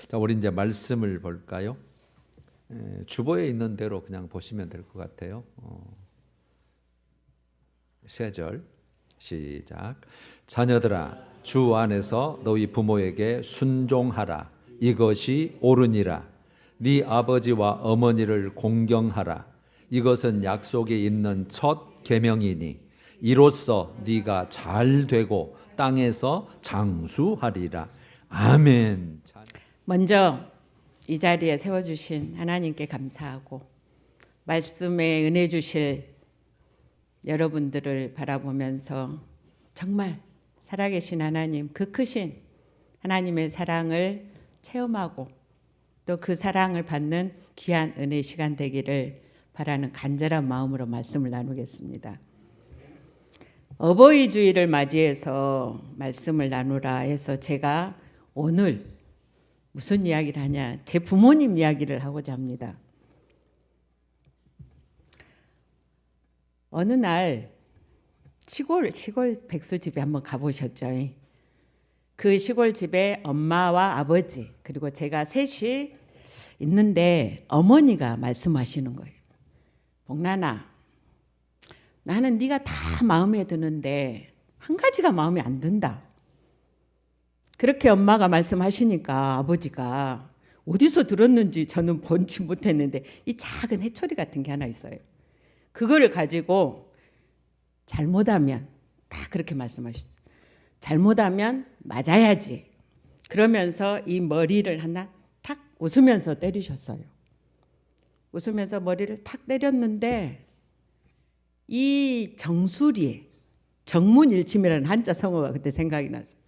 자, 우리 이제 말씀을 볼까요? 주보에 있는 대로 그냥 보시면 될 것 같아요. 세 절 시작. 자녀들아, 주 안에서 너희 부모에게 순종하라. 이것이 옳으니라. 네 아버지와 어머니를 공경하라. 이것은 약속이 있는 첫 계명이니 이로써 네가 잘 되고 땅에서 장수하리라. 아멘. 먼저 이 자리에 세워주신 하나님께 감사하고 말씀에 은혜 주실 여러분들을 바라보면서 정말 살아계신 하나님, 그 크신 하나님의 사랑을 체험하고 또 그 사랑을 받는 귀한 은혜 시간 되기를 바라는 간절한 마음으로 말씀을 나누겠습니다. 어버이 주일을 맞이해서 말씀을 나누라 해서 제가 오늘 무슨 이야기를 하냐, 제 부모님 이야기를 하고자 합니다. 어느 날 시골 백수집에 한번 가보셨죠? 그 시골집에 엄마와 아버지 그리고 제가 셋이 있는데 어머니가 말씀하시는 거예요. 복란아, 나는 네가 다 마음에 드는데 한 가지가 마음에 안 든다. 그렇게 엄마가 말씀하시니까 아버지가 어디서 들었는지 저는 본치 못했는데 이 작은 해초리 같은 게 하나 있어요. 그거를 가지고 잘못하면 다 그렇게 말씀하셨어요. 잘못하면 맞아야지. 그러면서 이 머리를 하나 탁 웃으면서 때리셨어요. 웃으면서 머리를 탁 때렸는데 이 정수리에, 정문일침이라는 한자 성어가 그때 생각이 났어요.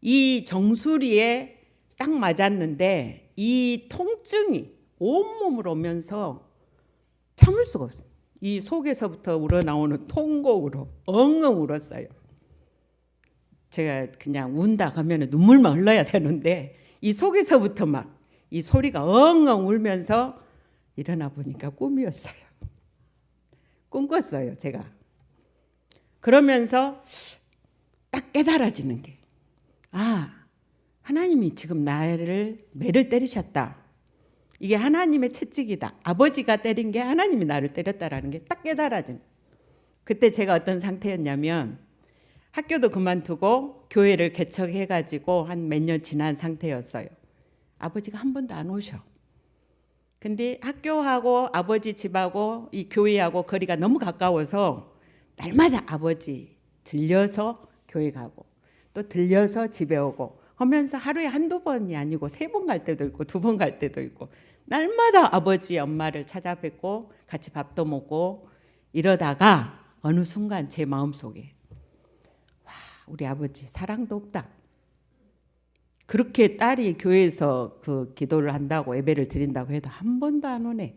이 정수리에 딱 맞았는데 이 통증이 온몸으로 오면서 참을 수가 없어요. 이 속에서부터 우러나오는 통곡으로 엉엉 울었어요. 제가 그냥 운다 하면 눈물만 흘러야 되는데 이 속에서부터 막 이 소리가 엉엉 울면서 일어나 보니까 꿈이었어요. 꿈 꿨어요, 제가. 그러면서 딱 깨달아지는 게, 하나님이 지금 나를 매를 때리셨다. 이게 하나님의 채찍이다. 아버지가 때린 게 하나님이 나를 때렸다라는 게 딱 깨달아진. 그때 제가 어떤 상태였냐면 학교도 그만두고 교회를 개척해가지고 한 몇 년 지난 상태였어요. 아버지가 한 번도 안 오셔. 근데 학교하고 아버지 집하고 이 교회하고 거리가 너무 가까워서 날마다 아버지 들려서 교회 가고 또 들려서 집에 오고 하면서 하루에 한두 번이 아니고 3번 갈 때도 있고 2번 갈 때도 있고 날마다 아버지 엄마를 찾아뵙고 같이 밥도 먹고 이러다가 어느 순간 제 마음속에 우리 아버지 사랑도 없다. 그렇게 딸이 교회에서 그 기도를 한다고 예배를 드린다고 해도 한 번도 안 오네.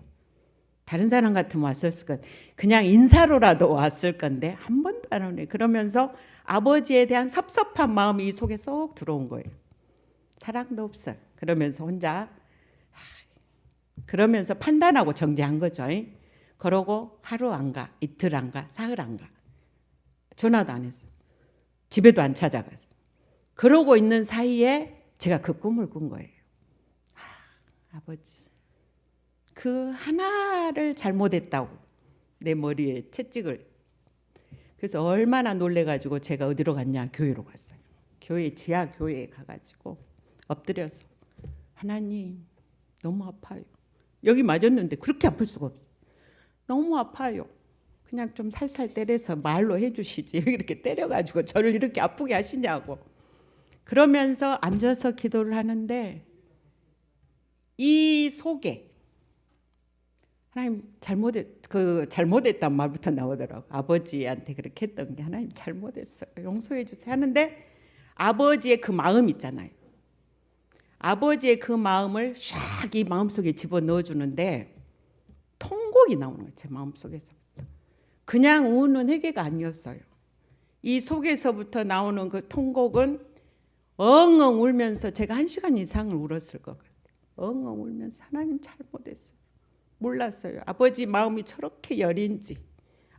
다른 사람 같으면 왔었을 건 그냥 인사로라도 왔을 건데 한 번도 안 오네. 그러면서 아버지에 대한 섭섭한 마음이 이 속에 쏙 들어온 거예요. 사랑도 없어. 그러면서 혼자 그러면서 판단하고 정지한 거죠. 그러고 하루 안 가, 이틀 안 가, 사흘 안 가. 전화도 안 했어요. 집에도 안 찾아갔어요. 그러고 있는 사이에 제가 그 꿈을 꾼 거예요. 아버지, 그 하나를 잘못했다고 내 머리에 채찍을. 그래서 얼마나 놀래가지고 제가 어디로 갔냐, 교회로 갔어요. 교회 지하 교회에 가가지고 엎드려서 하나님 너무 아파요. 여기 맞았는데 그렇게 아플 수가 없어요. 너무 아파요. 그냥 좀 살살 때려서 말로 해주시지 이렇게 때려가지고 저를 이렇게 아프게 하시냐고. 그러면서 앉아서 기도를 하는데 이 속에 하나님 잘못했단 말부터 나오더라고. 아버지한테 그렇게 했던 게 하나님 잘못했어요. 용서해 주세요 하는데 아버지의 그 마음 있잖아요. 아버지의 그 마음을 샥 이 마음속에 집어넣어 주는데 통곡이 나오는 거예요. 제 마음속에서부터. 그냥 우는 회개가 아니었어요. 이 속에서부터 나오는 그 통곡은 엉엉 울면서 제가 1시간 이상을 울었을 것 같아요. 엉엉 울면서 하나님 잘못했어요. 몰랐어요. 아버지 마음이 저렇게 여린지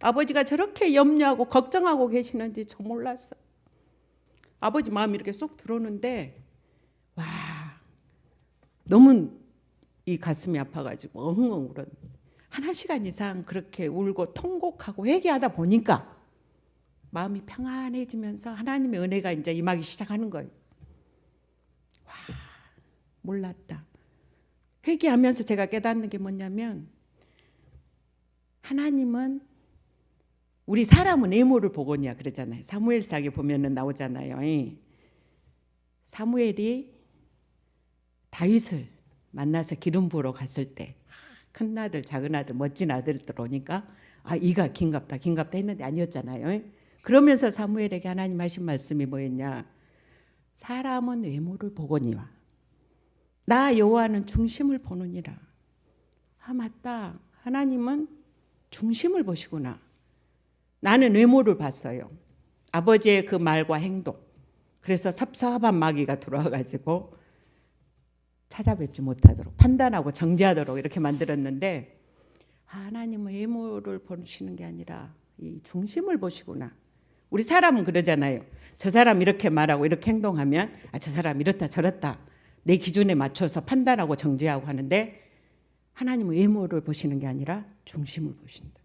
아버지가 저렇게 염려하고 걱정하고 계시는지 저 몰랐어요. 아버지 마음이 이렇게 쏙 들어오는데 너무 이 가슴이 아파가지고 엉엉 울었는데 1시간 이상 그렇게 울고 통곡하고 회개하다 보니까 마음이 평안해지면서 하나님의 은혜가 이제 임하기 시작하는 거예요. 와, 몰랐다. 회개하면서 제가 깨닫는 게 뭐냐면 하나님은 우리 사람은 외모를 보거니와 그러잖아요. 사무엘상에 보면은 나오잖아요. 사무엘이 다윗을 만나서 기름 부으러 갔을 때 큰 아들, 작은 아들, 멋진 아들들 오니까 아 이가 긴갑다 했는데 아니었잖아요. 그러면서 사무엘에게 하나님 하신 말씀이 뭐였냐? 사람은 외모를 보거니와 나 여호와는 중심을 보느니라. 아 맞다. 하나님은 중심을 보시구나. 나는 외모를 봤어요. 아버지의 그 말과 행동. 그래서 섭섭한 마귀가 들어와가지고 찾아뵙지 못하도록 판단하고 정죄하도록 이렇게 만들었는데 하나님은 외모를 보시는 게 아니라 이 중심을 보시구나. 우리 사람은 그러잖아요. 저 사람 이렇게 말하고 이렇게 행동하면 아, 저 사람 이렇다 저렇다 내 기준에 맞춰서 판단하고 정죄하고 하는데 하나님은 외모를 보시는 게 아니라 중심을 보신다.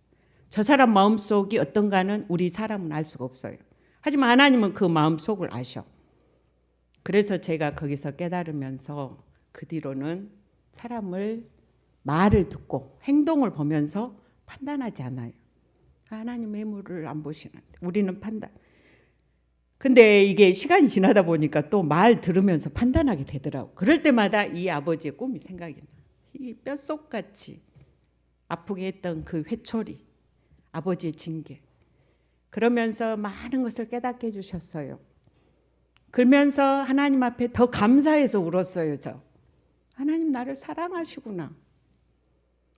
저 사람 마음속이 어떤가는 우리 사람은 알 수가 없어요. 하지만 하나님은 그 마음속을 아셔. 그래서 제가 거기서 깨달으면서 그 뒤로는 사람을 말을 듣고 행동을 보면서 판단하지 않아요. 하나님 외모를 안 보시는데 우리는 판단. 근데 이게 시간이 지나다 보니까 또 말 들으면서 판단하게 되더라고. 그럴 때마다 이 아버지의 꿈이 생각이 나. 이 뼛속같이 아프게 했던 그 회초리, 아버지의 징계. 그러면서 많은 것을 깨닫게 해주셨어요. 그러면서 하나님 앞에 더 감사해서 울었어요. 저 하나님 나를 사랑하시구나.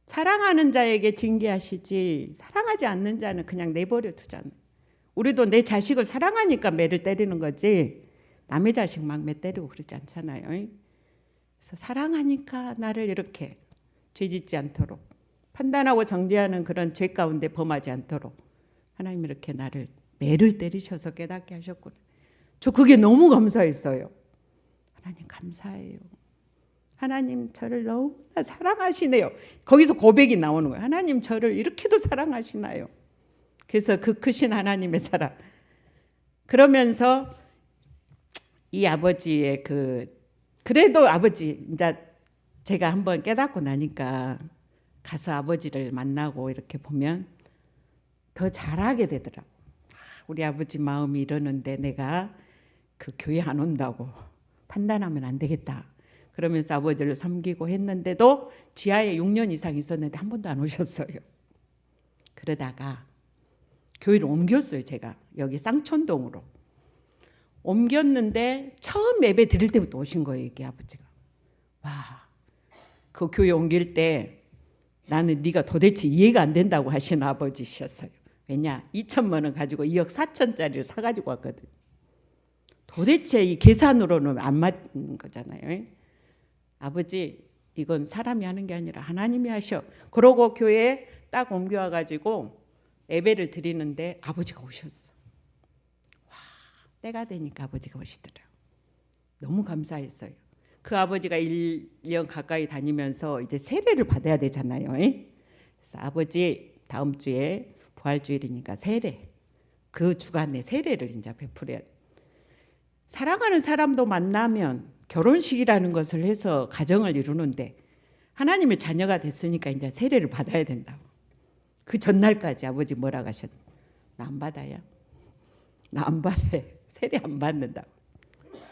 사랑하는 자에게 징계하시지 사랑하지 않는 자는 그냥 내버려 두잖아요. 우리도 내 자식을 사랑하니까 매를 때리는 거지 남의 자식 막 매 때리고 그러지 않잖아요. 그래서 사랑하니까 나를 이렇게 죄짓지 않도록 판단하고 정죄하는 그런 죄 가운데 범하지 않도록 하나님 이렇게 나를 매를 때리셔서 깨닫게 하셨구나. 저 그게 너무 감사했어요. 하나님 감사해요. 하나님 저를 너무나 사랑하시네요. 거기서 고백이 나오는 거예요. 하나님 저를 이렇게도 사랑하시나요? 그래서 그 크신 하나님의 사랑. 그러면서 이 아버지의 그래도 아버지 이제 제가 한번 깨닫고 나니까 가서 아버지를 만나고 이렇게 보면 더 잘하게 되더라고. 우리 아버지 마음이 이러는데 내가 그 교회 안 온다고 판단하면 안 되겠다. 그러면서 아버지를 섬기고 했는데도 지하에 6년 이상 있었는데 한 번도 안 오셨어요. 그러다가 교회를 옮겼어요. 제가 여기 쌍촌동으로 옮겼는데 처음 예배 드릴 때부터 오신 거예요. 이게 아버지가. 와, 그 교회 옮길 때 나는 네가 도대체 이해가 안 된다고 하시는 아버지셨어요. 왜냐 2천만 원 가지고 2억 4천짜리를 사가지고 왔거든. 도대체 이 계산으로는 안 맞는 거잖아요. 아버지 이건 사람이 하는 게 아니라 하나님이 하셔. 그러고 교회에 딱 옮겨와가지고 예배를 드리는데 아버지가 오셨어. 와, 때가 되니까 아버지가 오시더라고요. 너무 감사했어요. 그 아버지가 1년 가까이 다니면서 이제 세례를 받아야 되잖아요. 그래서 아버지 다음 주에 부활주일이니까 세례. 그 주간에 세례를 이제 베풀어야 돼. 사랑하는 사람도 만나면 결혼식이라는 것을 해서 가정을 이루는데 하나님의 자녀가 됐으니까 이제 세례를 받아야 된다고. 그 전날까지 아버지 뭐라고 하셨나? 나 안 받아요. 나 안 받아. 세례 안 받는다고.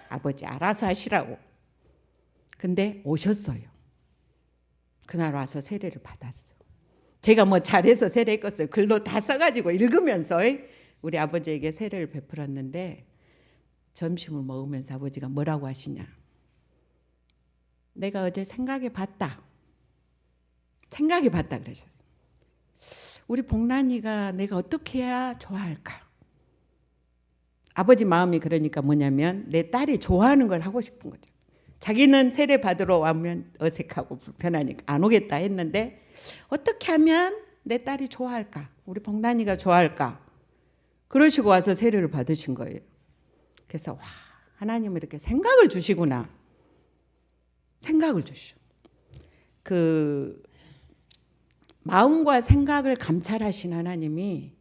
아버지 알아서 하시라고. 근데 오셨어요. 그날 와서 세례를 받았어. 제가 뭐 잘해서 세례했겠어요. 글로 다 써가지고 읽으면서 우리 아버지에게 세례를 베풀었는데 점심을 먹으면서 아버지가 뭐라고 하시냐. 내가 어제 생각해 봤다 그러셨어요. 우리 복란이가 내가 어떻게 해야 좋아할까. 아버지 마음이 그러니까 뭐냐면 내 딸이 좋아하는 걸 하고 싶은 거죠. 자기는 세례 받으러 와면 어색하고 불편하니까 안 오겠다 했는데 어떻게 하면 내 딸이 좋아할까, 우리 복란이가 좋아할까, 그러시고 와서 세례를 받으신 거예요. 그래서 와, 하나님은 이렇게 생각을 주시구나. 생각을 주셔. 그 마음과 생각을 감찰하신 하나님이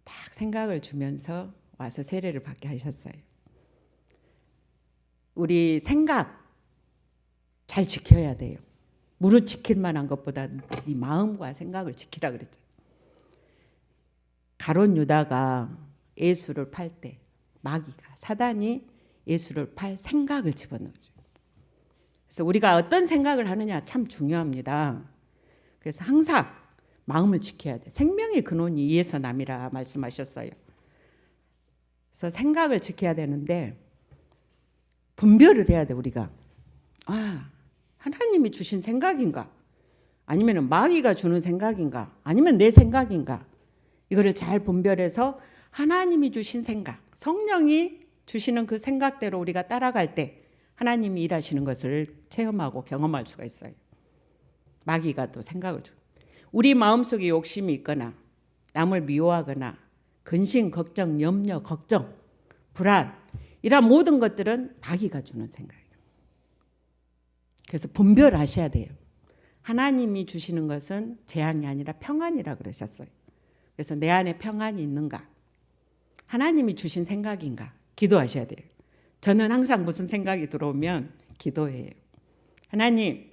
딱 생각을 주면서 와서 세례를 받게 하셨어요. 우리 생각 잘 지켜야 돼요. 무릇 지킬 만한 것보다 네 마음과 생각을 지키라 그랬죠. 가룟 유다가 예수를 팔 때 마귀가 사단이 예수를 팔 생각을 집어넣어줘요. 그래서 우리가 어떤 생각을 하느냐 참 중요합니다. 그래서 항상 마음을 지켜야 돼. 생명의 근원이 이에서 남이라 말씀하셨어요. 그래서 생각을 지켜야 되는데 분별을 해야 돼. 우리가 하나님이 주신 생각인가, 아니면 마귀가 주는 생각인가, 아니면 내 생각인가, 이거를 잘 분별해서 하나님이 주신 생각, 성령이 주시는 그 생각대로 우리가 따라갈 때 하나님이 일하시는 것을 체험하고 경험할 수가 있어요. 마귀가 또 생각을 줘. 우리 마음속에 욕심이 있거나 남을 미워하거나 근심, 걱정, 염려, 걱정, 불안, 이런 모든 것들은 마귀가 주는 생각이에요. 그래서 분별하셔야 돼요. 하나님이 주시는 것은 재앙이 아니라 평안이라 그러셨어요. 그래서 내 안에 평안이 있는가, 하나님이 주신 생각인가 기도하셔야 돼요. 저는 항상 무슨 생각이 들어오면 기도해요. 하나님,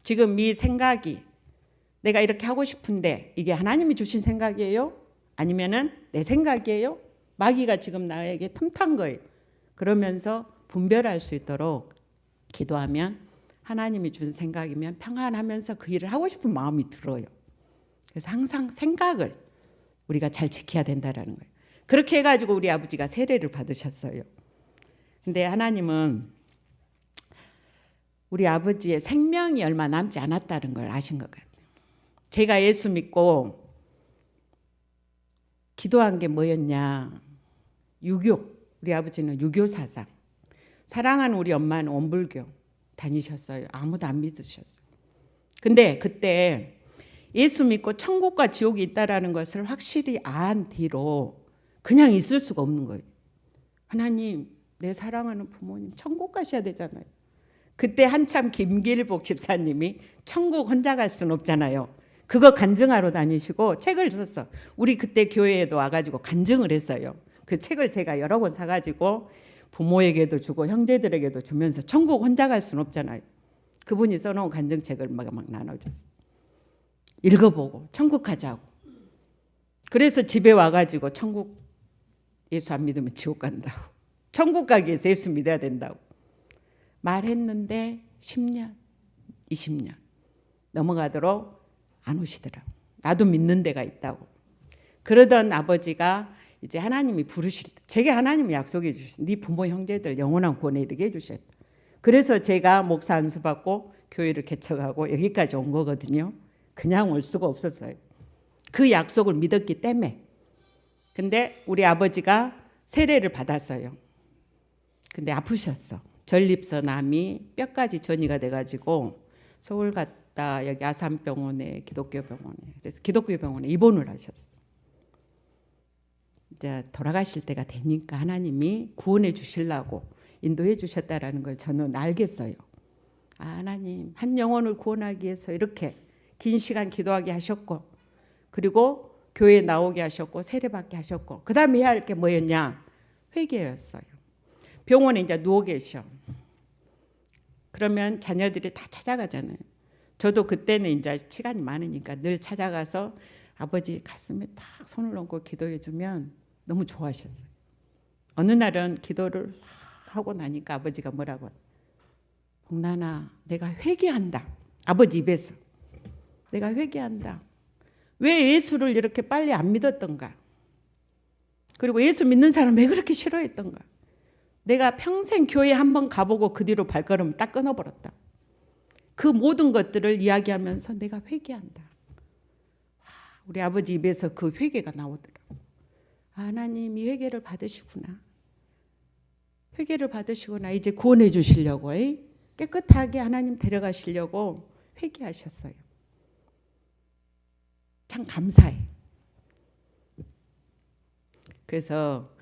지금 이 생각이 내가 이렇게 하고 싶은데 이게 하나님이 주신 생각이에요? 아니면은 내 생각이에요? 마귀가 지금 나에게 틈탄 거예요. 그러면서 분별할 수 있도록 기도하면 하나님이 준 생각이면 평안하면서 그 일을 하고 싶은 마음이 들어요. 그래서 항상 생각을 우리가 잘 지켜야 된다라는 거예요. 그렇게 해가지고 우리 아버지가 세례를 받으셨어요. 근데 하나님은 우리 아버지의 생명이 얼마 남지 않았다는 걸 아신 것 같아요. 제가 예수 믿고 기도한 게 뭐였냐, 유교, 우리 아버지는 유교 사상, 사랑하는 우리 엄마는 원불교 다니셨어요. 아무도 안 믿으셨어요. 근데 그때 예수 믿고 천국과 지옥이 있다라는 것을 확실히 안 뒤로 그냥 있을 수가 없는 거예요. 하나님, 내 사랑하는 부모님 천국 가셔야 되잖아요. 그때 한참 김길복 집사님이 천국 혼자 갈 수는 없잖아요. 그거 간증하러 다니시고 책을 썼어. 우리 그때 교회에도 와가지고 간증을 했어요. 그 책을 제가 여러 권 사가지고 부모에게도 주고 형제들에게도 주면서 천국 혼자 갈 수는 없잖아요. 그분이 써놓은 간증책을 막 나눠줬어요. 읽어보고 천국 가자고. 그래서 집에 와가지고 천국, 예수 안 믿으면 지옥 간다고, 천국 가기 위해서 예수 믿어야 된다고 말했는데 10년, 20년 넘어가도록 안 오시더라고. 나도 믿는 데가 있다고. 그러던 아버지가 이제 하나님이 부르실 때, 제게 하나님이 약속해 주신 네 부모 형제들 영원한 구원에 이르게 해주셨다. 그래서 제가 목사 안수 받고 교회를 개척하고 여기까지 온 거거든요. 그냥 올 수가 없었어요. 그 약속을 믿었기 때문에. 근데 우리 아버지가 세례를 받았어요. 근데 아프셨어. 전립선암이 뼈까지 전이가 돼가지고 서울 갔다 여기 아산병원에, 기독교 병원에, 그래서 기독교 병원에 입원을 하셨어. 이제 돌아가실 때가 되니까 하나님이 구원해 주시려고 인도해 주셨다라는 걸 저는 알겠어요. 하나님 한 영혼을 구원하기 위해서 이렇게 긴 시간 기도하게 하셨고, 그리고 교회에 나오게 하셨고, 세례받게 하셨고, 그 다음에 해야 할 게 뭐였냐, 회개였어요. 병원에 이제 누워 계셔. 그러면 자녀들이 다 찾아가잖아요. 저도 그때는 이제 시간이 많으니까 늘 찾아가서 아버지 가슴에 딱 손을 얹고 기도해 주면 너무 좋아하셨어요. 어느 날은 기도를 하고 나니까 아버지가 뭐라고, 복란아 내가 회개한다. 아버지 입에서 내가 회개한다. 왜 예수를 이렇게 빨리 안 믿었던가, 그리고 예수 믿는 사람 왜 그렇게 싫어했던가. 내가 평생 교회 한번 가보고 그 뒤로 발걸음 딱 끊어버렸다. 그 모든 것들을 이야기하면서 내가 회개한다. 우리 아버지 입에서 그 회개가 나오더라고요. 하나님이 회개를 받으시구나. 회개를 받으시구나. 이제 구원해 주시려고, 깨끗하게 하나님 데려가시려고 회개하셨어요. 참 감사해. 그래서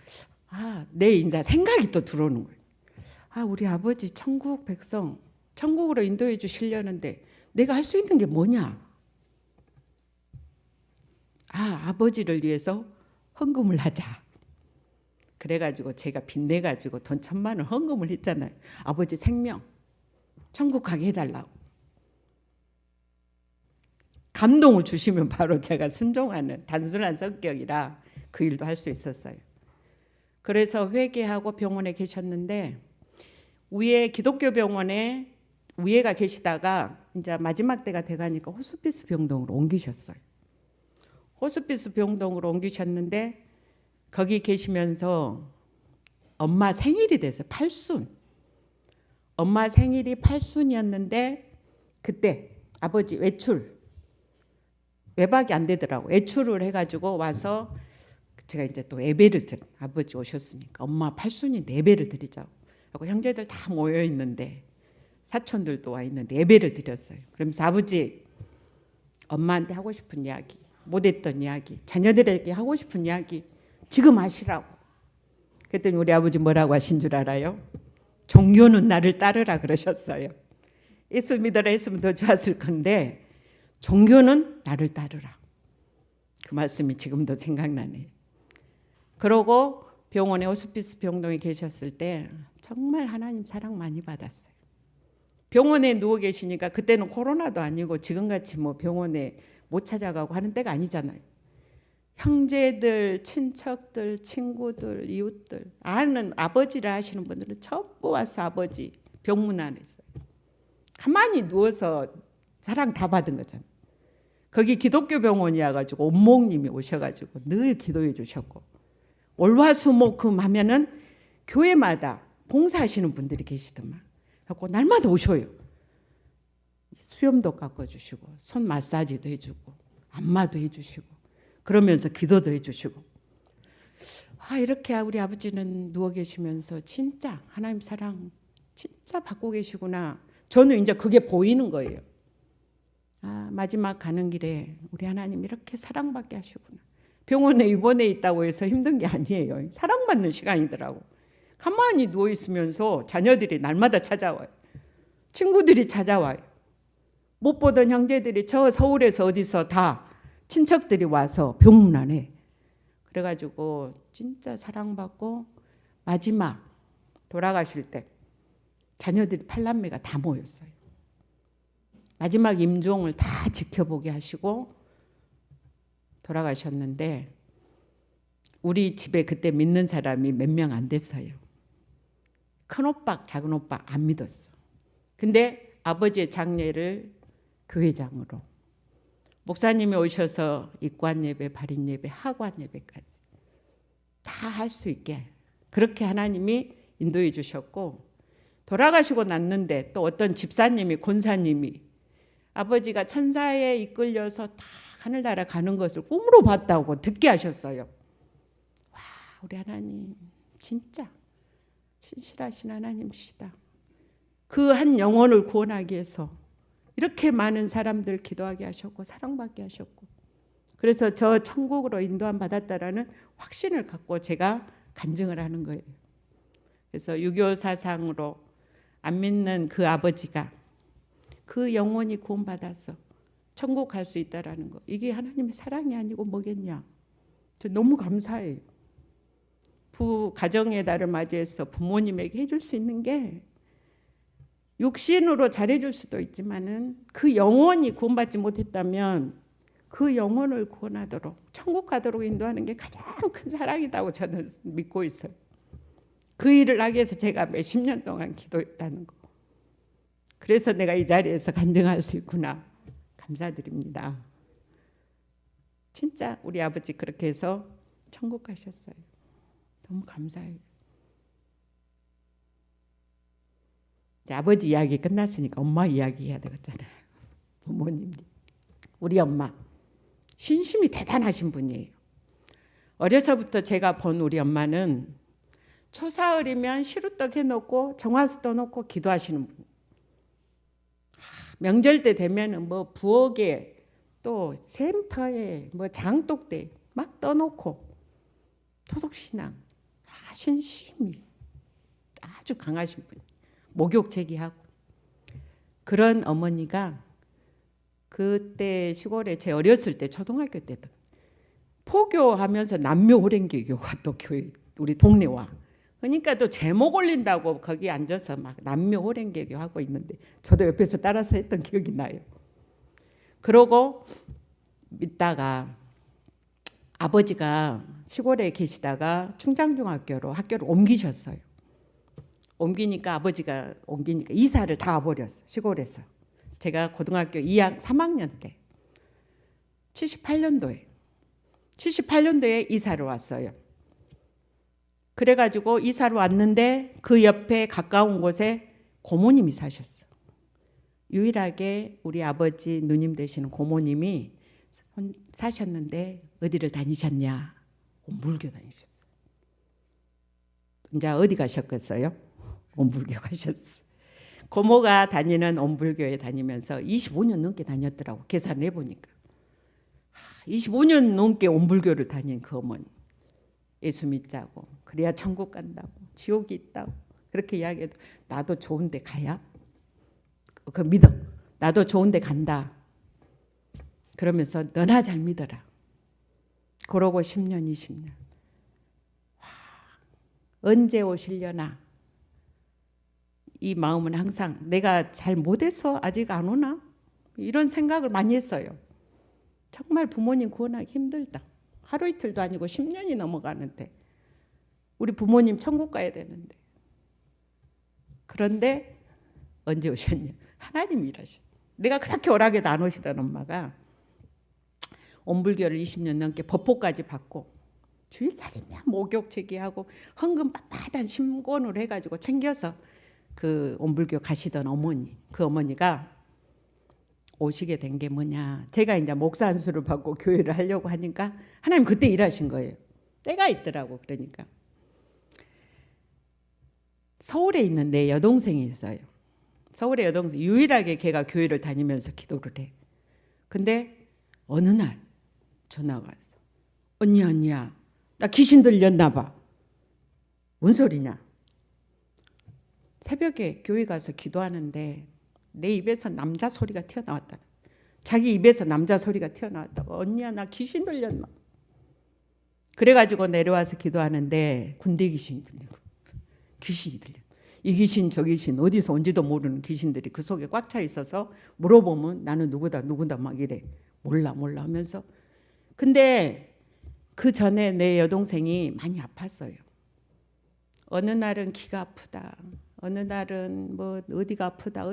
내 이제 생각이 또 들어오는 거예요. 우리 아버지 천국 백성 천국으로 인도해 주시려는데 내가 할 수 있는 게 뭐냐? 아버지를 위해서 헌금을 하자. 그래가지고 제가 빚내가지고 돈 1,000만 원 헌금을 했잖아요. 아버지 생명 천국 가게 해달라고. 감동을 주시면 바로 제가 순종하는 단순한 성격이라 그 일도 할 수 있었어요. 그래서 회개하고 병원에 계셨는데 위에 기독교 병원에 위에가 계시다가 이제 마지막 때가 돼가니까 호스피스 병동으로 옮기셨어요. 호스피스 병동으로 옮기셨는데 거기 계시면서 엄마 생일이 됐어요. 8순. 엄마 생일이 8순이었는데 그때 아버지 외박이 안 되더라고. 외출을 해가지고 와서 제가 이제 또 예배를 아버지 오셨으니까 엄마 8순인데 예배를 드리자고. 하고 형제들 다 모여 있는데 사촌들도 와 있는데 예배를 드렸어요. 그러면서 아버지 엄마한테 하고 싶은 이야기, 못했던 이야기, 자녀들에게 하고 싶은 이야기 지금 하시라고. 그랬더니 우리 아버지 뭐라고 하신 줄 알아요? 종교는 나를 따르라 그러셨어요. 예수 믿어라 했으면 더 좋았을 건데 종교는 나를 따르라. 그 말씀이 지금도 생각나네요. 그러고 병원에 호스피스 병동에 계셨을 때 정말 하나님 사랑 많이 받았어요. 병원에 누워 계시니까 그때는 코로나도 아니고 지금같이 뭐 병원에 못 찾아가고 하는 때가 아니잖아요. 형제들, 친척들, 친구들, 이웃들, 아는 아버지를 하시는 분들은 전부 와서 아버지 병문 안에 있어요. 가만히 누워서 사랑 다 받은 거잖아요. 거기 기독교 병원이어가지고 온목님이 오셔가지고 늘 기도해 주셨고 월화수목금 하면은 교회마다 봉사하시는 분들이 계시더만. 그래서 날마다 오셔요. 수염도 깎아주시고 손 마사지도 해주고 안마도 해주시고 그러면서 기도도 해주시고. 이렇게 우리 아버지는 누워 계시면서 진짜 하나님 사랑 진짜 받고 계시구나. 저는 이제 그게 보이는 거예요. 마지막 가는 길에 우리 하나님 이렇게 사랑받게 하시구나. 병원에 입원해 있다고 해서 힘든 게 아니에요. 사랑받는 시간이더라고. 가만히 누워 있으면서 자녀들이 날마다 찾아와요. 친구들이 찾아와요. 못 보던 형제들이 저 서울에서 어디서 다 친척들이 와서 병문 안에. 그래가지고 진짜 사랑받고 마지막 돌아가실 때 자녀들이 8남매가 다 모였어요. 마지막 임종을 다 지켜보게 하시고 돌아가셨는데 우리 집에 그때 믿는 사람이 몇 명 안 됐어요. 큰오빠, 작은오빠 안 믿었어. 근데 아버지의 장례를 교회장으로 목사님이 오셔서 입관 예배, 발인 예배, 하관 예배까지 다 할 수 있게 그렇게 하나님이 인도해 주셨고 돌아가시고 났는데 또 어떤 집사님이 권사님이 아버지가 천사에 이끌려서 다 하늘나라 가는 것을 꿈으로 봤다고 듣게 하셨어요. 와, 우리 하나님 진짜 신실하신 하나님이시다. 그 한 영혼을 구원하기 위해서 이렇게 많은 사람들 기도하게 하셨고 사랑받게 하셨고 그래서 저 천국으로 인도함 받았다라는 확신을 갖고 제가 간증을 하는 거예요. 그래서 유교 사상으로 안 믿는 그 아버지가 그 영혼이 구원받아서 천국 갈 수 있다라는 거 이게 하나님의 사랑이 아니고 뭐겠냐. 저 너무 감사해요. 가정의 달을 맞이해서 부모님에게 해줄 수 있는 게 육신으로 잘해줄 수도 있지만은 그 영혼이 구원받지 못했다면 그 영혼을 구원하도록 천국 가도록 인도하는 게 가장 큰 사랑이라고 저는 믿고 있어요. 그 일을 하기 위해서 제가 몇십 년 동안 기도했다는 거. 그래서 내가 이 자리에서 간증할 수 있구나. 감사드립니다. 진짜 우리 아버지 그렇게 해서 천국 가셨어요. 너무 감사해요. 이제 아버지 이야기 끝났으니까 엄마 이야기 해야 되겠잖아요. 부모님. 우리 엄마 신심이 대단하신 분이에요. 어려서부터 제가 본 우리 엄마는 초사흘이면 시루떡 해놓고 정화수 떠놓고 기도하시는 분. 명절 때 되면은 뭐 부엌에 또 샘터에 뭐 장독대 막 떠놓고 토속신앙 신심이 아주 강하신 분. 목욕 제기하고 그런 어머니가 그때 시골에 제 어렸을 때 초등학교 때 포교하면서 남녀 오랜개교가 또 교회 우리 동네와 그러니까 또 제목 올린다고 거기 앉아서 막 남녀 오랜개교 하고 있는데 저도 옆에서 따라서 했던 기억이 나요. 그러고 있다가 아버지가 시골에 계시다가 충장중학교로 학교를 옮기셨어요. 옮기니까 아버지가 옮기니까 이사를 다 와버렸어 시골에서. 제가 고등학교 3학년 때 78년도에 이사를 왔어요. 그래가지고 이사를 왔는데 그 옆에 가까운 곳에 고모님이 사셨어. 유일하게 우리 아버지 누님 되시는 고모님이 사셨는데 어디를 다니셨냐? 옴불교 다니셨어요. 이제 어디 가셨겠어요? 옴불교 가셨어. 고모가 다니는 옴불교에 다니면서 25년 넘게 다녔더라고. 계산을 해보니까 25년 넘게 옴불교를 다닌 그 어머니. 예수 믿자고 그래야 천국 간다고 지옥이 있다고 그렇게 이야기해도 나도 좋은 데 가야 그 믿어. 나도 좋은 데 간다. 그러면서 너나 잘 믿어라. 그러고 10년 20년 언제 오시려나 이 마음은 항상 내가 잘 못해서 아직 안 오나 이런 생각을 많이 했어요. 정말 부모님 구원하기 힘들다. 하루 이틀도 아니고 10년이 넘어가는데 우리 부모님 천국 가야 되는데 그런데 언제 오셨냐? 하나님이 일하셨어. 내가 그렇게 오라게도 안 오시던 엄마가 옴불교를 20년 넘게 법포까지 받고 주일날이면 목욕 제기하고 헌금 빳빳한 심권을 해가지고 챙겨서 그 옴불교 가시던 어머니, 그 어머니가 오시게 된 게 뭐냐. 제가 이제 목사 안수를 받고 교회를 하려고 하니까 하나님 그때 일하신 거예요. 때가 있더라고. 그러니까 서울에 있는 내 여동생이 있어요. 서울의 여동생 유일하게 걔가 교회를 다니면서 기도를 해. 근데 어느 날 전화가 왔어. 언니야 나 귀신 들렸나 봐. 뭔 소리냐. 새벽에 교회 가서 기도하는데 내 입에서 남자 소리가 튀어나왔다. 자기 입에서 남자 소리가 튀어나왔다고. 언니야 나 귀신 들렸나. 그래가지고 내려와서 기도하는데 군대 귀신이 들리고 귀신이 들려. 이 귀신 저 귀신 어디서 온지도 모르는 귀신들이 그 속에 꽉 차 있어서 물어보면 나는 누구다 막 이래. 몰라 하면서. 근데 그 전에 내 여동생이 많이 아팠어요. 어느 날은 기가 아프다. 어느 날은 뭐 어디가 아프다.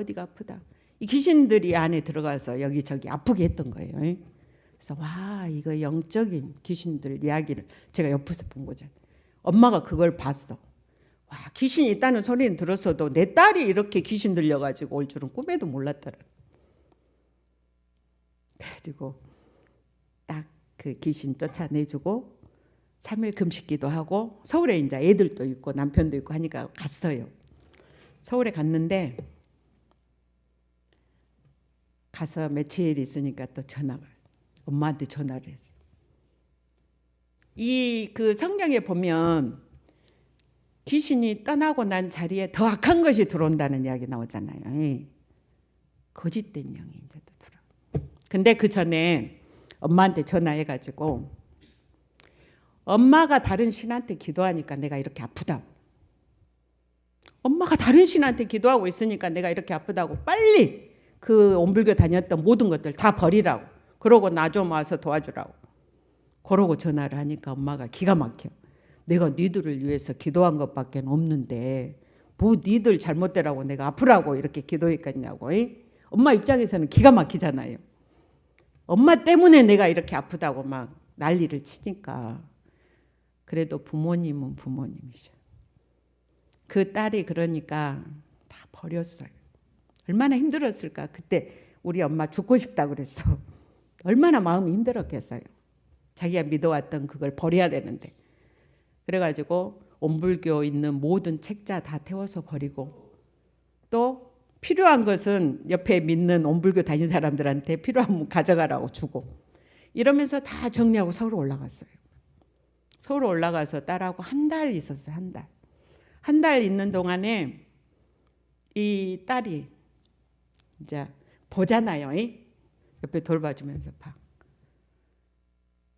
이 귀신들이 안에 들어가서 여기저기 아프게 했던 거예요. 그래서 와 이거 영적인 귀신들 이야기를 제가 옆에서 본 거잖아요. 엄마가 그걸 봤어. 와 귀신이 있다는 소리는 들었어도 내 딸이 이렇게 귀신 들려가지고 올 줄은 꿈에도 몰랐더라. 그래가지고 딱 그 귀신 쫓아내주고 3일 금식기도 하고 서울에 이제 애들도 있고 남편도 있고 하니까 갔어요. 서울에 갔는데 가서 며칠 있으니까 또 전화가 엄마한테 전화를 했어. 이 그 성경에 보면 귀신이 떠나고 난 자리에 더 악한 것이 들어온다는 이야기 나오잖아요. 거짓된 영이 이제 또 들어. 근데 그 전에 엄마한테 전화해가지고 엄마가 다른 신한테 기도하니까 내가 이렇게 아프다고. 엄마가 다른 신한테 기도하고 있으니까 내가 이렇게 아프다고. 빨리 그 옴불교 다녔던 모든 것들 다 버리라고. 그러고 나 좀 와서 도와주라고. 그러고 전화를 하니까 엄마가 기가 막혀. 내가 니들을 위해서 기도한 것밖에 없는데 뭐 니들 잘못되라고 내가 아프라고 이렇게 기도했겠냐고. 엄마 입장에서는 기가 막히잖아요. 엄마 때문에 내가 이렇게 아프다고 막 난리를 치니까. 그래도 부모님은 부모님이셔. 그 딸이 그러니까 다 버렸어요. 얼마나 힘들었을까. 그때 우리 엄마 죽고 싶다 그랬어. 얼마나 마음이 힘들었겠어요. 자기가 믿어왔던 그걸 버려야 되는데. 그래가지고 옴불교 있는 모든 책자 다 태워서 버리고 또 필요한 것은 옆에 믿는 옴불교 다닌 사람들한테 필요하면 가져가라고 주고 이러면서 다 정리하고 서울 올라갔어요. 서울 올라가서 딸하고 한 달 있었어요. 한 달. 한 달 있는 동안에 이 딸이 이제 보잖아요. 옆에 돌봐주면서 봐.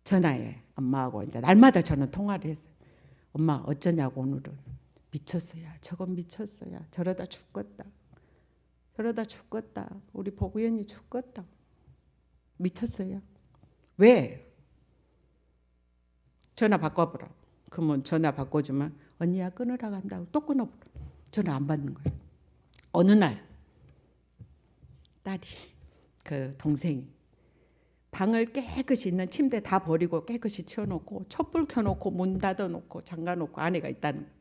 전화해 엄마하고 이제 날마다 저는 통화를 했어요. 엄마 어쩌냐고 오늘은. 미쳤어요. 저건 미쳤어요. 저러다 죽겠다. 저러다 죽겠다. 우리 보구연이 죽겠다. 미쳤어요. 왜? 전화 바꿔보라. 그러면 전화 바꿔주면 언니야 끊으라고 한다고 또 끊어보라. 전화 안 받는 거예요. 어느 날 딸이 그 동생이 방을 깨끗이 있는 침대 다 버리고 깨끗이 치워놓고 촛불 켜놓고 문 닫아놓고 잠가놓고 아내가 있다는 거예요.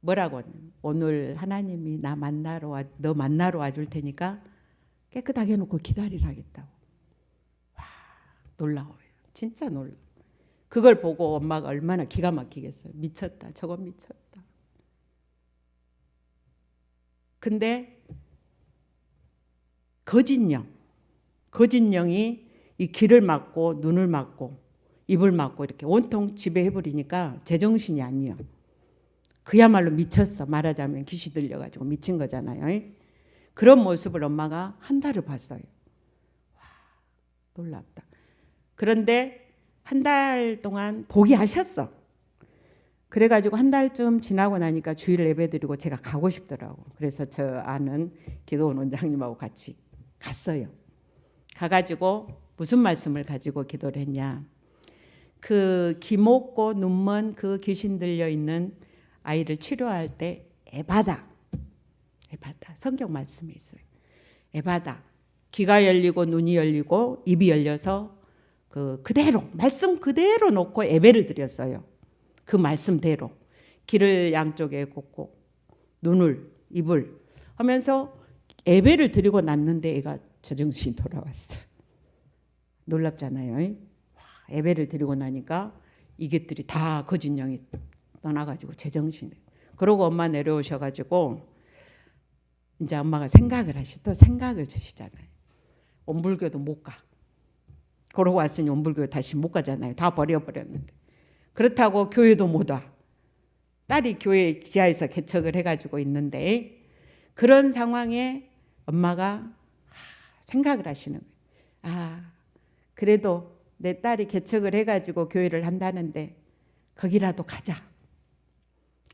뭐라고 하냐면 오늘 하나님이 너 만나러 와줄 테니까 깨끗하게 해놓고 기다리라겠다고. 와 놀라워요. 진짜 놀라워. 그걸 보고 엄마가 얼마나 기가 막히겠어요. 미쳤다. 저건 미쳤다. 근데 거짓령이 이 귀를 막고 눈을 막고 입을 막고 이렇게 온통 지배해버리니까 제정신이 아니에요. 그야말로 미쳤어. 말하자면 귀신 들려가지고 미친 거잖아요. 그런 모습을 엄마가 한 달을 봤어요. 와, 놀랍다. 그런데 한 달 동안 포기하셨어. 그래가지고 한 달쯤 지나고 나니까 주일 예배드리고 제가 가고 싶더라고. 그래서 저 아는 기도원 원장님하고 같이 갔어요. 가가지고 무슨 말씀을 가지고 기도를 했냐. 그 귀먹고 눈먼 그 귀신 들려 있는 아이를 치료할 때 에바다 성경 말씀에 있어요. 에바다 귀가 열리고 눈이 열리고 입이 열려서 그대로 말씀 그대로 놓고 예배를 드렸어요. 그 말씀대로 귀를 양쪽에 꽂고 눈을 입을 하면서 예배를 드리고 났는데 애가 제정신이 돌아왔어요. 놀랍잖아요. 예배를 드리고 나니까 이것들이 다 거짓령이 떠나가지고 제정신이. 그러고 엄마 내려오셔가지고 이제 엄마가 또 생각을 주시잖아요. 온불교도 못 가. 그러고 왔으니 온불교 다시 못 가잖아요. 다 버려버렸는데. 그렇다고 교회도 못 와. 딸이 교회 지하에서 개척을 해가지고 있는데 그런 상황에 엄마가 생각을 하시는 거예요. 그래도 내 딸이 개척을 해가지고 교회를 한다는데 거기라도 가자.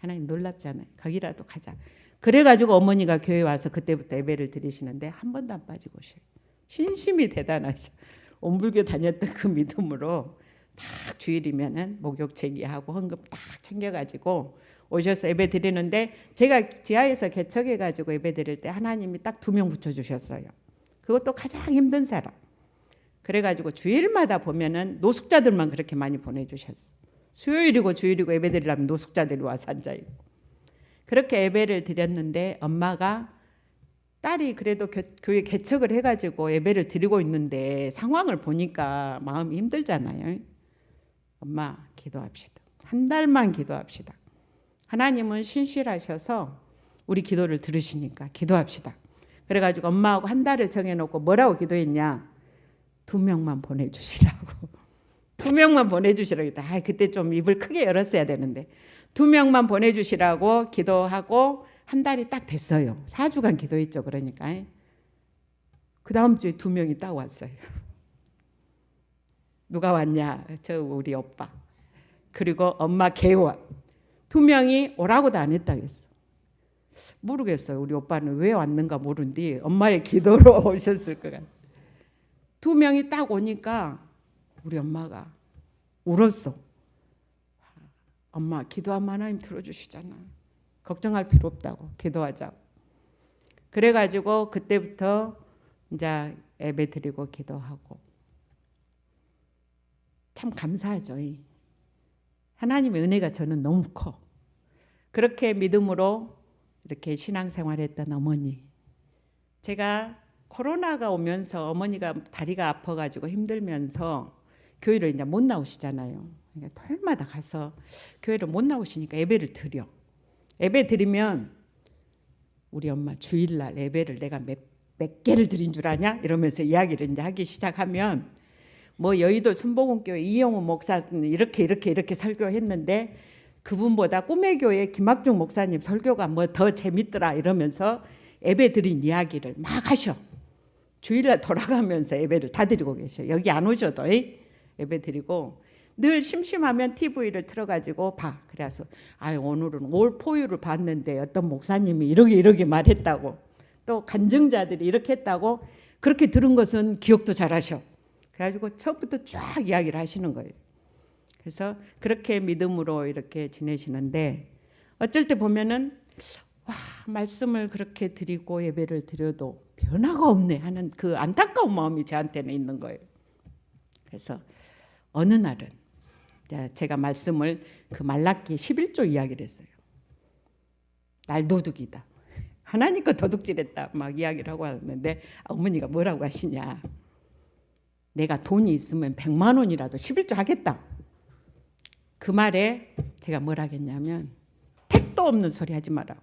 하나님 놀랍잖아요. 거기라도 가자. 그래가지고 어머니가 교회 와서 그때부터 예배를 드리시는데 한 번도 안 빠지고 오셔요. 신심이 대단하셔. 온불교 다녔던 그 믿음으로 딱 주일이면은 목욕 제기하고 헌금 딱 챙겨가지고 오셔서 예배 드리는데 제가 지하에서 개척해가지고 예배 드릴 때 하나님이 딱 2명 붙여주셨어요. 그것도 가장 힘든 사람. 그래가지고 주일마다 보면은 노숙자들만 그렇게 많이 보내주셨어요. 수요일이고 주일이고 예배 드리려면 노숙자들이 와서 앉아있고. 그렇게 예배를 드렸는데 엄마가 딸이 그래도 교회 개척을 해가지고 예배를 드리고 있는데 상황을 보니까 마음이 힘들잖아요. 엄마 기도합시다. 한 달만 기도합시다. 하나님은 신실하셔서 우리 기도를 들으시니까 기도합시다. 그래가지고 엄마하고 한 달을 정해놓고 뭐라고 기도했냐. 2명만 보내주시라고. 2명만 보내주시라고. 그때 좀 입을 크게 열었어야 되는데 2명만 보내주시라고 기도하고 한 달이 딱 됐어요. 4주간 기도했죠. 그러니까 그 다음 주에 2명이 딱 왔어요. 누가 왔냐? 저 우리 오빠 그리고 엄마 개원 2명이 오라고도 안 했다고 했어. 모르겠어요. 우리 오빠는 왜 왔는가 모르는데 엄마의 기도로 오셨을 것 같아요. 2명이 딱 오니까 우리 엄마가 울었어. 엄마 기도하면 하나님 들어주시잖아. 걱정할 필요 없다고 기도하자고. 그래가지고 그때부터 이제 예배 드리고 기도하고 참 감사하죠. 하나님의 은혜가 저는 너무 커. 그렇게 믿음으로 이렇게 신앙생활했던 어머니. 제가 코로나가 오면서 어머니가 다리가 아파가지고 힘들면서 교회를 이제 못 나오시잖아요. 그러니까 토요일마다 가서 교회를 못 나오시니까 예배를 드려. 예배 드리면 우리 엄마 주일날 예배를 내가 몇 개를 드린 줄 아냐? 이러면서 이야기를 이제 하기 시작하면 뭐 여의도 순복음교회 이영우 목사는 이렇게 설교했는데 그분보다 꿈의 교회 김학중 목사님 설교가 뭐 더 재밌더라 이러면서 예배 드린 이야기를 막 하셔. 주일날 돌아가면서 예배를 다 드리고 계셔. 여기 안 오셔도 예배 드리고 늘 심심하면 TV를 틀어가지고 봐. 그래서 오늘은 올 포유를 봤는데 어떤 목사님이 이렇게 말했다고, 또 간증자들이 이렇게 했다고, 그렇게 들은 것은 기억도 잘하셔. 그래가지고 처음부터 쫙 이야기를 하시는 거예요. 그래서 그렇게 믿음으로 이렇게 지내시는데 어쩔 때 보면은 말씀을 그렇게 드리고 예배를 드려도 변화가 없네 하는 그 안타까운 마음이 저한테는 있는 거예요. 그래서 어느 날은 제가 말씀을 그 말라기 11조 이야기를 했어요. 날도둑이다. 하나님 거 도둑질했다 막 이야기를 하고 왔는데 어머니가 뭐라고 하시냐. 내가 돈이 있으면 100만 원이라도 11조 하겠다. 그 말에 제가 뭐라 하겠냐면 택도 없는 소리 하지 마라고.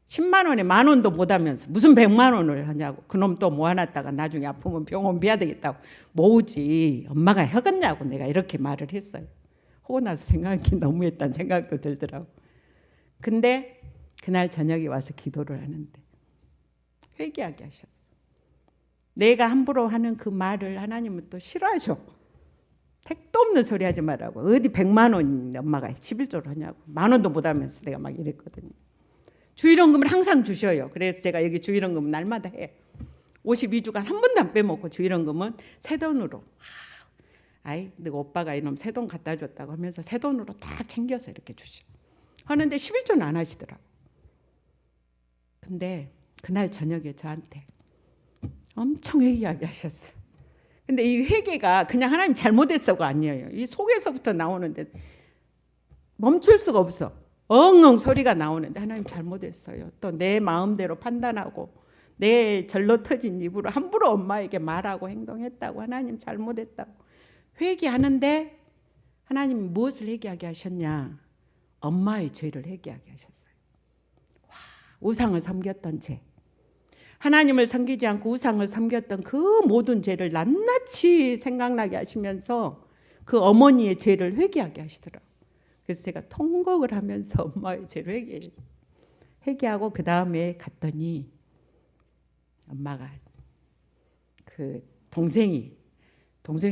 10만 원에 1만 원도 못 하면서 무슨 100만 원을 하냐고. 그놈 또 모아놨다가 나중에 아프면 병원 비야 되겠다고. 모으지 엄마가 해겠냐고 내가 이렇게 말을 했어요. 하고 나서 생각이 너무했다는 생각도 들더라고. 근데 그날 저녁에 와서 기도를 하는데 회개하게 하셨어. 내가 함부로 하는 그 말을 하나님은 또 싫어하셔. 택도 없는 소리 하지 말라고. 어디 100만 원 엄마가 11조를 하냐고. 1만 원도 못 하면서 내가 막 이랬거든요. 주일원금을 항상 주셔요. 그래서 제가 여기 주일원금 날마다 해. 52주간 한 번도 안 빼먹고 주일원금은 새 돈으로. 내가 오빠가 이놈 새 돈 갖다 줬다고 하면서 새 돈으로 딱 챙겨서 이렇게 주셔. 하는데 11조는 안 하시더라고. 근데 그날 저녁에 저한테 엄청 회개하게 하셨어. 근데 이 회개가 그냥 하나님 잘못했어가 아니에요. 이 속에서부터 나오는데 멈출 수가 없어. 엉엉 소리가 나오는데 하나님 잘못했어요. 또 내 마음대로 판단하고 내 절로 터진 입으로 함부로 엄마에게 말하고 행동했다고. 하나님 잘못했다고 회개하는데 하나님이 무엇을 회개하게 하셨냐. 엄마의 죄를 회개하게 하셨어요. 우상을 섬겼던 죄, 하나님을 섬기지 않고 우상을 섬겼던 그 모든 죄를 낱낱이 생각나게 하시면서 그 어머니의 죄를 회개하게 하시더라고요. 그래서 제가 통곡을 하면서 엄마의 죄를 회개하고 그 다음에 갔더니 엄마가 그 동생이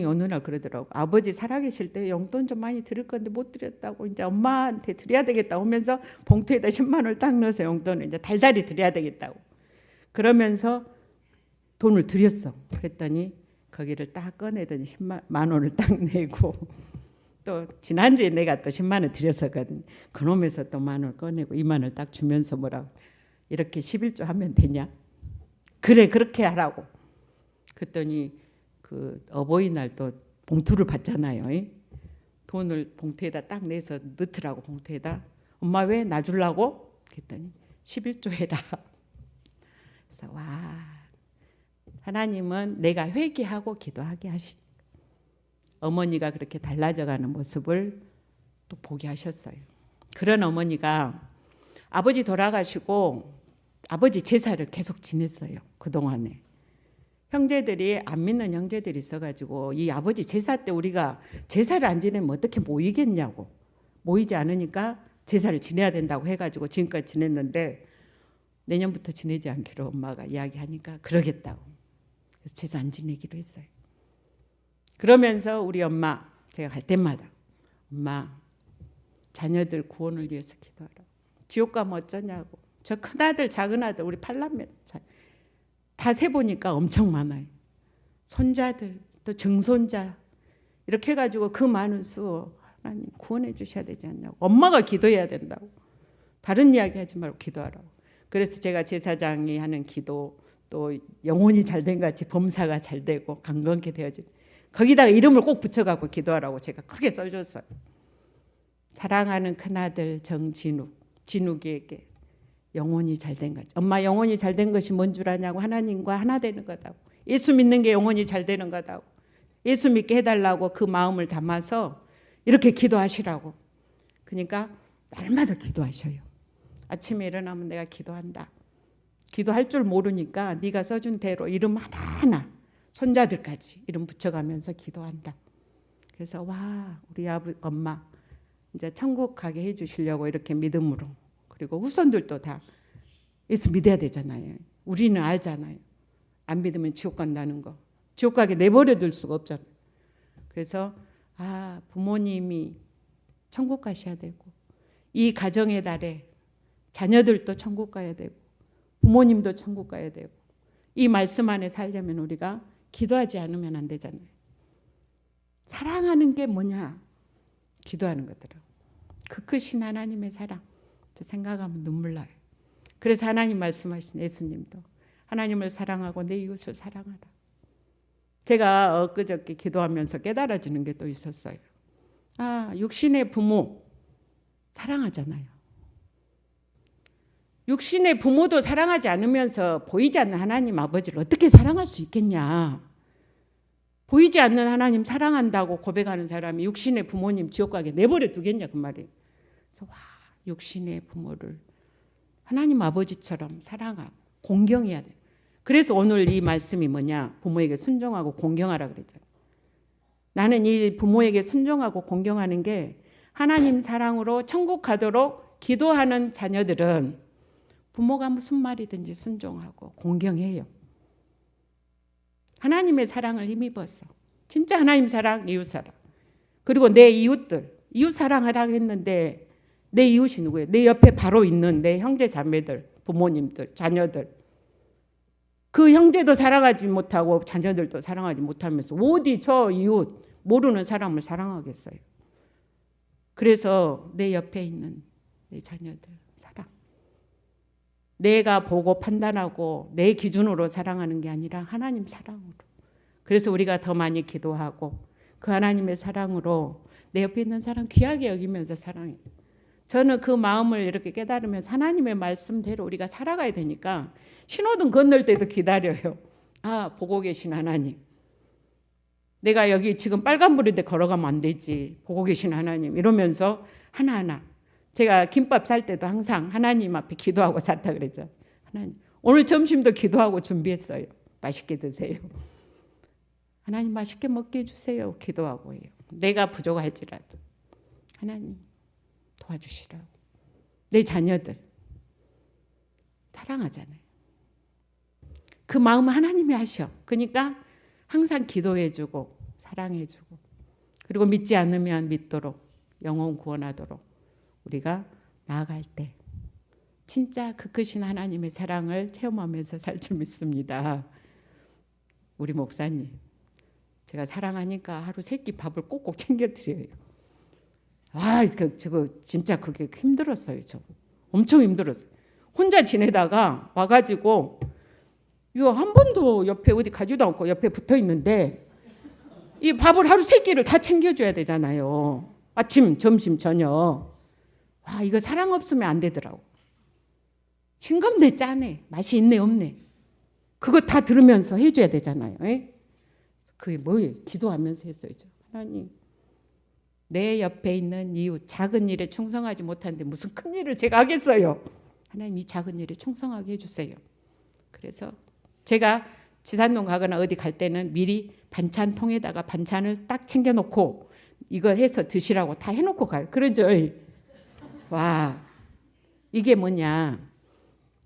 어느 날 그러더라고. 아버지 살아계실 때 용돈 좀 많이 드릴 건데 못 드렸다고. 이제 엄마한테 드려야 되겠다고 하면서 봉투에다 10만 원을 딱 넣어서 용돈을 이제 달달이 드려야 되겠다고. 그러면서 돈을 드렸어. 그랬더니 거기를 딱 꺼내더니 10만 원을 딱 내고, 또 지난주에 내가 또 10만 원 드렸었거든. 그놈에서 또 1만 원 꺼내고 2만 원을 딱 주면서 뭐라고. 이렇게 11조 하면 되냐? 그래 그렇게 하라고. 그랬더니 그 어버이날 또 봉투를 받잖아요. 돈을 봉투에다 딱 내서 넣더라고. 봉투에다. 엄마 왜 나 주려고? 그랬더니 11조 해라. 그래서 하나님은 내가 회개하고 기도하게 하시. 어머니가 그렇게 달라져가는 모습을 또 보게 하셨어요. 그런 어머니가 아버지 돌아가시고 아버지 제사를 계속 지냈어요. 그동안에. 형제들이 안 믿는 형제들이 있어가지고 이 아버지 제사 때 우리가 제사를 안 지내면 어떻게 모이겠냐고. 모이지 않으니까 제사를 지내야 된다고 해가지고 지금까지 지냈는데 내년부터 지내지 않기로 엄마가 이야기하니까 그러겠다고. 그래서 제사 안 지내기로 했어요. 그러면서 우리 엄마 제가 갈 때마다 엄마 자녀들 구원을 위해서 기도하라고. 지옥 가면 어쩌냐고. 저 큰아들 작은아들 우리 팔남매 다 세보니까 엄청 많아요. 손자들 또 증손자 이렇게 해가지고 그 많은 수 하나님 구원해 주셔야 되지 않냐고. 엄마가 기도해야 된다고. 다른 이야기 하지 말고 기도하라고. 그래서 제가 제사장이 하는 기도, 또 영혼이 잘된 같이 범사가 잘 되고 강건케 되어진, 거기다가 이름을 꼭 붙여갖고 기도하라고 제가 크게 써줬어요. 사랑하는 큰아들 정진욱, 진욱이에게 영혼이 잘된 거지. 엄마 영혼이 잘된 것이 뭔 줄 아냐고. 하나님과 하나 되는 거다고. 예수 믿는 게 영혼이 잘 되는 거다고. 예수 믿게 해달라고 그 마음을 담아서 이렇게 기도하시라고. 그러니까 날마다 기도하셔요. 아침에 일어나면 내가 기도한다. 기도할 줄 모르니까 네가 써준 대로 이름 하나하나 손자들까지 이름 붙여가면서 기도한다. 그래서 우리 엄마 이제 천국 가게 해주시려고 이렇게 믿음으로, 그리고 후손들도 다 예수 믿어야 되잖아요. 우리는 알잖아요. 안 믿으면 지옥 간다는 거. 지옥 가게 내버려 둘 수가 없잖아요. 그래서 부모님이 천국 가셔야 되고 이 가정의 달에 자녀들도 천국 가야 되고 부모님도 천국 가야 되고 이 말씀 안에 살려면 우리가 기도하지 않으면 안 되잖아요. 사랑하는 게 뭐냐? 기도하는 거더라고요. 그 크신 하나님의 사랑. 저 생각하면 눈물 나요. 그래서 하나님 말씀하신 예수님도 하나님을 사랑하고 내 이웃을 사랑하라. 제가 엊그저께 기도하면서 깨달아지는 게 또 있었어요. 육신의 부모 사랑하잖아요. 육신의 부모도 사랑하지 않으면서 보이지 않는 하나님 아버지를 어떻게 사랑할 수 있겠냐. 보이지 않는 하나님 사랑한다고 고백하는 사람이 육신의 부모님 지옥 가게 내버려 두겠냐 그 말이에요. 그래서 육신의 부모를 하나님 아버지처럼 사랑하고 공경해야 돼요. 그래서 오늘 이 말씀이 뭐냐. 부모에게 순종하고 공경하라 그랬잖아요. 나는 이 부모에게 순종하고 공경하는 게 하나님 사랑으로 천국 가도록 기도하는 자녀들은 부모가 무슨 말이든지 순종하고 공경해요. 하나님의 사랑을 힘입어서 진짜 하나님 사랑, 이웃 사랑. 그리고 내 이웃들, 이웃 사랑하라고 했는데 내 이웃이 누구예요? 내 옆에 바로 있는 내 형제 자매들, 부모님들, 자녀들. 그 형제도 사랑하지 못하고 자녀들도 사랑하지 못하면서 어디 저 이웃 모르는 사람을 사랑하겠어요. 그래서 내 옆에 있는 내 자녀들 사랑. 내가 보고 판단하고 내 기준으로 사랑하는 게 아니라 하나님 사랑으로. 그래서 우리가 더 많이 기도하고 그 하나님의 사랑으로 내 옆에 있는 사람 귀하게 여기면서 사랑해요. 저는 그 마음을 이렇게 깨달으면서 하나님의 말씀대로 우리가 살아가야 되니까 신호등 건널 때도 기다려요. 보고 계신 하나님. 내가 여기 지금 빨간불인데 걸어가면 안 되지. 보고 계신 하나님. 이러면서 하나하나. 제가 김밥 살 때도 항상 하나님 앞에 기도하고 샀다 그랬죠. 하나님. 오늘 점심도 기도하고 준비했어요. 맛있게 드세요. 하나님 맛있게 먹게 해주세요. 기도하고 해요. 내가 부족할지라도. 하나님. 도와주시라고. 내 자녀들 사랑하잖아요. 그 마음은 하나님이 하셔. 그러니까 항상 기도해주고 사랑해주고 그리고 믿지 않으면 믿도록 영혼 구원하도록 우리가 나아갈 때 진짜 그 크신 하나님의 사랑을 체험하면서 살 줄 믿습니다. 우리 목사님 제가 사랑하니까 하루 세 끼 밥을 꼭꼭 챙겨드려요. 저거 진짜 그게 힘들었어요. 저 엄청 힘들었어요. 혼자 지내다가 와가지고 이거 한 번도 옆에 어디 가지도 않고 옆에 붙어 있는데 이 밥을 하루 세 끼를 다 챙겨줘야 되잖아요. 아침, 점심, 저녁. 이거 사랑 없으면 안 되더라고. 싱겁네, 짜네, 맛이 있네, 없네. 그거 다 들으면서 해줘야 되잖아요. 그게 뭐예요? 기도하면서 했어요. 하나님. 내 옆에 있는 이웃 작은 일에 충성하지 못하는데 무슨 큰 일을 제가 하겠어요. 하나님 이 작은 일에 충성하게 해주세요. 그래서 제가 지산동 가거나 어디 갈 때는 미리 반찬통에다가 반찬을 딱 챙겨놓고 이거 해서 드시라고 다 해놓고 가요. 그러죠. 이게 뭐냐.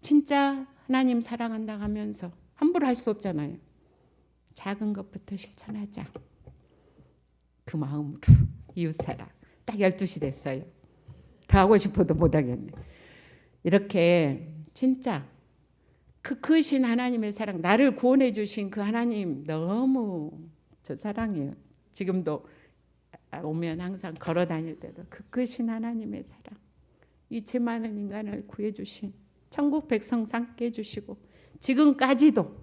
진짜 하나님 사랑한다 하면서 함부로 할 수 없잖아요. 작은 것부터 실천하자. 그 마음으로. 이웃사랑. 딱 12시 됐어요. 더 하고 싶어도 못하겠네. 이렇게 진짜 그 크신 하나님의 사랑, 나를 구원해 주신 그 하나님 너무 저 사랑해요. 지금도 오면 항상 걸어 다닐 때도 그 크신 하나님의 사랑, 이 죄 많은 인간을 구해 주신 천국 백성 삼게 해주시고 지금까지도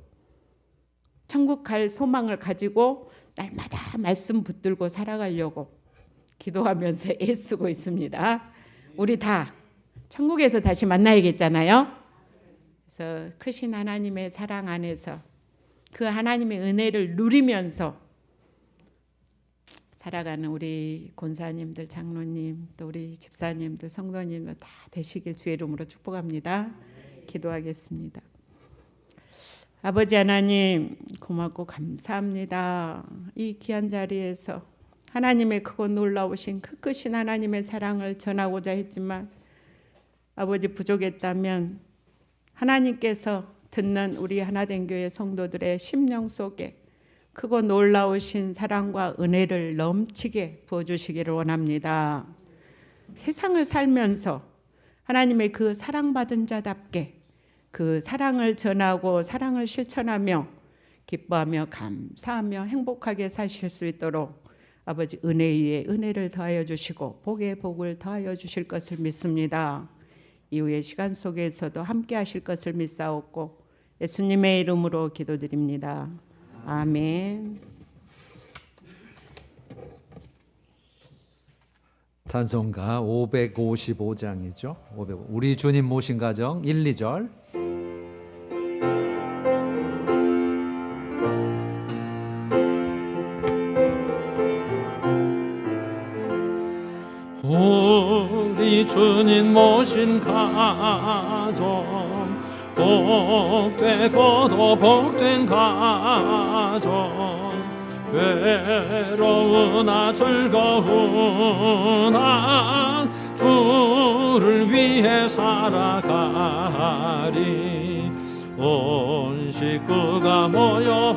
천국 갈 소망을 가지고 날마다 말씀 붙들고 살아가려고 기도하면서 애쓰고 있습니다. 우리 다 천국에서 다시 만나야겠잖아요. 그래서 크신 하나님의 사랑 안에서 그 하나님의 은혜를 누리면서 살아가는 우리 권사님들, 장로님, 또 우리 집사님들, 성도님들 다 되시길 주의 이름으로 축복합니다. 기도하겠습니다. 아버지 하나님 고맙고 감사합니다. 이 귀한 자리에서 하나님의 크고 놀라우신 그 크신 하나님의 사랑을 전하고자 했지만 아버지 부족했다면 하나님께서 듣는 우리 하나된 교회 성도들의 심령 속에 크고 놀라우신 사랑과 은혜를 넘치게 부어주시기를 원합니다. 세상을 살면서 하나님의 그 사랑받은 자답게 그 사랑을 전하고 사랑을 실천하며 기뻐하며 감사하며 행복하게 사실 수 있도록 아버지 은혜 위에 은혜를 더하여 주시고 복에 복을 더하여 주실 것을 믿습니다. 이후의 시간 속에서도 함께 하실 것을 믿사옵고 예수님의 이름으로 기도드립니다. 아멘. 찬송가 555장이죠. 우리 주님 모신 가정 1, 2절. 우리 주님 모신 가정 복되고도 복된 가정 괴로우나 즐거우나 주를 위해 살아가리. 온 식구가 모여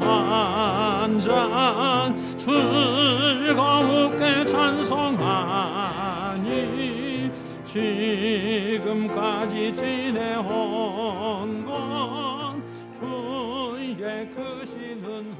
한잔 즐거우게 찬송하니 지금까지 지내온 건 주의 크신 은혜